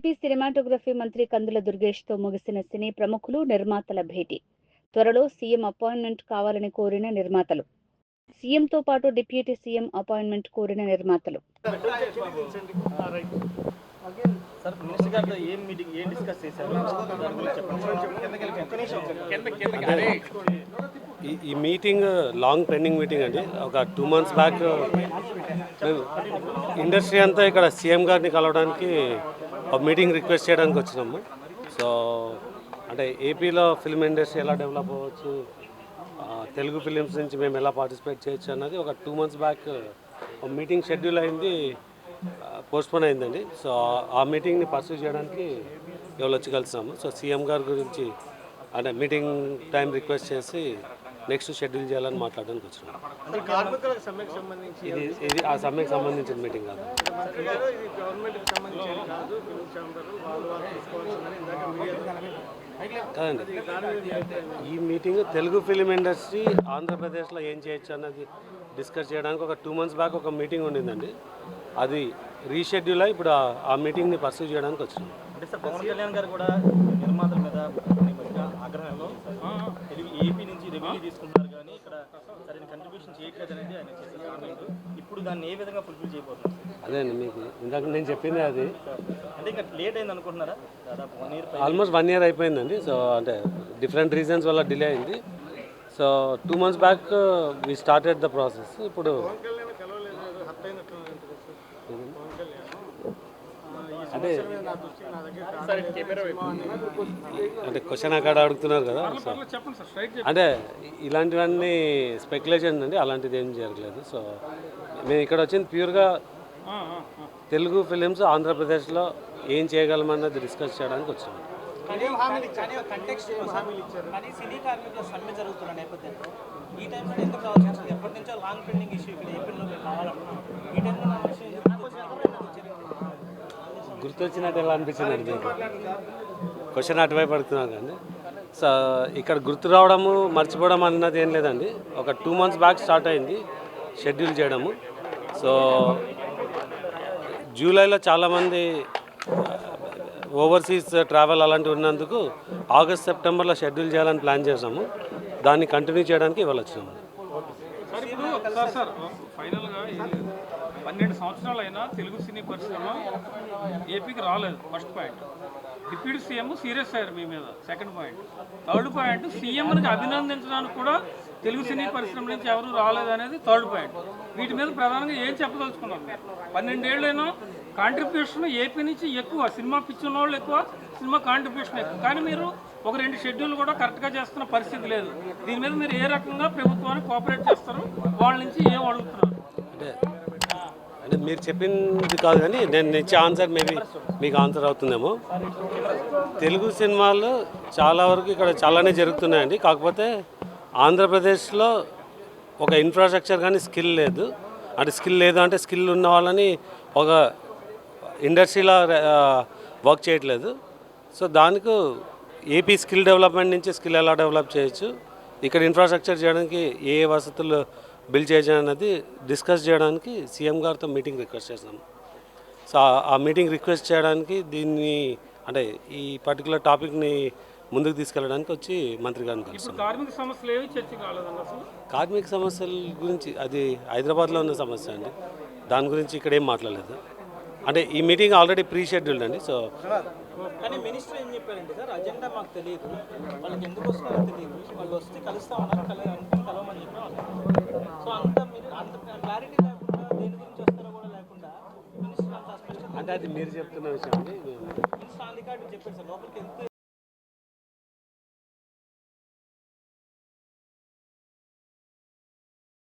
AP cinematography మంత్రి కందుల దుర్గేష్తో ముగిసిన సినీ ప్రముఖులు, నిర్మాతల భేటీ. త్వరలో సీఎం అపాయింట్మెంట్ కావాలని కోరిన నిర్మాతలు. సీఎంతో పాటు డిప్యూటీ సీఎం అపాయింట్మెంట్ కోరిన నిర్మాతలు. ఈ మీటింగ్ లాంగ్ పెండింగ్ మీటింగ్ అండి. ఒక 2 months బ్యాక్ ఇండస్ట్రీ అంతా ఇక్కడ సీఎం గారిని కలవడానికి ఒక మీటింగ్ రిక్వెస్ట్ చేయడానికి వచ్చినాము. సో అంటే ఏపీలో ఫిల్మ్ ఇండస్ట్రీ ఎలా డెవలప్ అవ్వచ్చు, తెలుగు ఫిలిమ్స్ నుంచి మేము ఎలా పార్టిసిపేట్ చేయొచ్చు అన్నది ఒక 2 months బ్యాక్ ఒక మీటింగ్ షెడ్యూల్ అయింది, పోస్ట్పోన్ అయిందండి. సో ఆ మీటింగ్ని పర్సూ చేయడానికి ఇవాళ వచ్చి కలిసాము. సో సీఎం గారి గురించి అంటే మీటింగ్ టైం రిక్వెస్ట్ చేసి నెక్స్ట్ షెడ్యూల్ చేయాలని మాట్లాడడానికి వచ్చినాం. ఇది ఆ సమ్మెకి సంబంధించిన మీటింగ్ కాదు. కాదండి, ఈ మీటింగ్ తెలుగు ఫిలిం ఇండస్ట్రీ ఆంధ్రప్రదేశ్లో ఏం చేయొచ్చు అన్నది డిస్కస్ చేయడానికి ఒక 2 months బ్యాక్ ఒక మీటింగ్ ఉండిందండి. అది రీషెడ్యూల్ అయ్యి ఇప్పుడు ఆ మీటింగ్ని పర్సూ చేయడానికి వచ్చినాం. అంటే సార్ పవన్ కళ్యాణ్ గారు కూడా నిర్మాతల మీద ఆగ్రహంలో ఏపీ నుంచి రెవెన్యూ తీసుకుంటున్నారు కానీ ఇక్కడ సరైన కంట్రిబ్యూషన్ చేయట్లేదు అనేది ఆయన చేసే కామెంట్. ఇప్పుడు దాన్ని ఏ విధంగా ఫుల్ఫిల్ చేయబోతున్నారు? అదే అండి, మీకు ఇందాక నేను చెప్పింది అది. అంటే ఇంకా లేట్ అయింది అనుకుంటున్నారా? దాదాపు 1 year, ఆల్మోస్ట్ 1 year అయిపోయిందండి. సో అంటే డిఫరెంట్ రీజన్స్ వల్ల డిలే అయింది. So 2 months back we started the process. ఇప్పుడు అంటే క్వశ్చన్ అక్కడ అడుగుతున్నారు కదా. సో అంటే ఇలాంటివన్నీ స్పెక్యులేషన్ అండి, అలాంటిది ఏం జరగలేదు. సో మేము ఇక్కడ వచ్చింది ప్యూర్గా తెలుగు ఫిలిమ్స్ ఆంధ్రప్రదేశ్లో ఏం చేయగలమన్నది డిస్కస్ చేయడానికి వచ్చాము. గుర్తొచ్చినట్టు ఎలా అనిపించింది మీకు? క్వశ్చన్ అటువైపు పడుతున్నారు కానీ సో ఇక్కడ గుర్తు రావడము మర్చిపోవడం అన్నది ఏం లేదండి. ఒక 2 months బ్యాక్ స్టార్ట్ అయింది షెడ్యూల్ చేయడము. సో జూలైలో చాలామంది ఓవర్సీస్ ట్రావెల్ అలాంటివి ఉన్నందుకు ఆగస్ట్ సెప్టెంబర్లో షెడ్యూల్ చేయాలని ప్లాన్ చేసాము. దాన్ని కంటిన్యూ చేయడానికి ఇవాళ వచ్చినాము. సార్ ఫైనల్గా 12 సంవత్సరాలు అయినా తెలుగు సినీ పరిశ్రమ ఏపీకి రాలేదు. First point. Deputy CM serious అయ్యారు మీ మీద. Second point. థర్డ్ పాయింట్, సీఎంని అభినందించడానికి కూడా తెలుగు సినీ పరిశ్రమ నుంచి ఎవరు రాలేదు అనేది థర్డ్ పాయింట్. వీటి మీద ప్రధానంగా ఏం చెప్పదలుచుకున్నారు? 12 ఏళ్ళైనా కాంట్రిబ్యూషన్ ఏపీ నుంచి ఎక్కువ, సినిమా పిచ్చిన వాళ్ళు ఎక్కువ, సినిమా కాంట్రిబ్యూషన్ ఎక్కువ. కానీ మీరు ఒక 2 షెడ్యూల్ కూడా కరెక్ట్గా చేస్తున్న పరిస్థితి లేదు. దీని మీద మీరు ఏ రకంగా ప్రభుత్వాన్ని కోఆపరేట్ చేస్తారు? వాళ్ళ నుంచి ఏం అడుగుతున్నారు? అంటే మీరు చెప్పింది కాదు కానీ నేను ఇచ్చే ఆన్సర్ మేబీ మీకు ఆన్సర్ అవుతుందేమో. తెలుగు సినిమాలు చాలా వరకు ఇక్కడ చాలానే జరుగుతున్నాయండి. కాకపోతే ఆంధ్రప్రదేశ్లో ఒక ఇన్ఫ్రాస్ట్రక్చర్ కానీ స్కిల్ లేదు. అంటే స్కిల్ లేదు అంటే స్కిల్ ఉన్న వాళ్ళని ఒక ఇండస్ట్రీలో వర్క్ చేయట్లేదు. సో దానికి ఏపీ స్కిల్ డెవలప్మెంట్ నుంచి స్కిల్ ఎలా డెవలప్ చేయొచ్చు, ఇక్కడ ఇన్ఫ్రాస్ట్రక్చర్ చేయడానికి ఏ వసతులు బిల్డ్ చేయడం అన్నది డిస్కస్ చేయడానికి సీఎం గారితో మీటింగ్ రిక్వెస్ట్ చేసాము. సో ఆ మీటింగ్ రిక్వెస్ట్ చేయడానికి దీన్ని అంటే ఈ పర్టికులర్ టాపిక్ని ముందుకు తీసుకెళ్ళడానికి వచ్చి మంత్రి గారిని కలిసాం. కార్మిక సమస్యల గురించి అది హైదరాబాద్లో ఉన్న సమస్య అండి, దాని గురించి ఇక్కడ ఏం మాట్లాడలేదు. అంటే ఈ మీటింగ్ ఆల్రెడీ ప్రీ షెడ్యూల్డ్ అండి. సో కానీ మినిస్టర్ ఏం చెప్పారండి సార్, అజెండా మాకు తెలియదు, వాళ్ళకి ఎందుకు వస్తున్నారో తెలియదు, వాళ్ళు వస్తే కలుస్తా ఉన్నారు, కలవమని చెప్పారు. సో అంత క్లారిటీ లేకుండా దేని గురించి వస్తారో కూడా లేకుండా మినిస్టర్ అంత అంటే అది మీరు చెప్తున్న విషయం అండి. మినిస్టర్ అధికారులు చెప్పారు సార్ లోపలికి ఎంత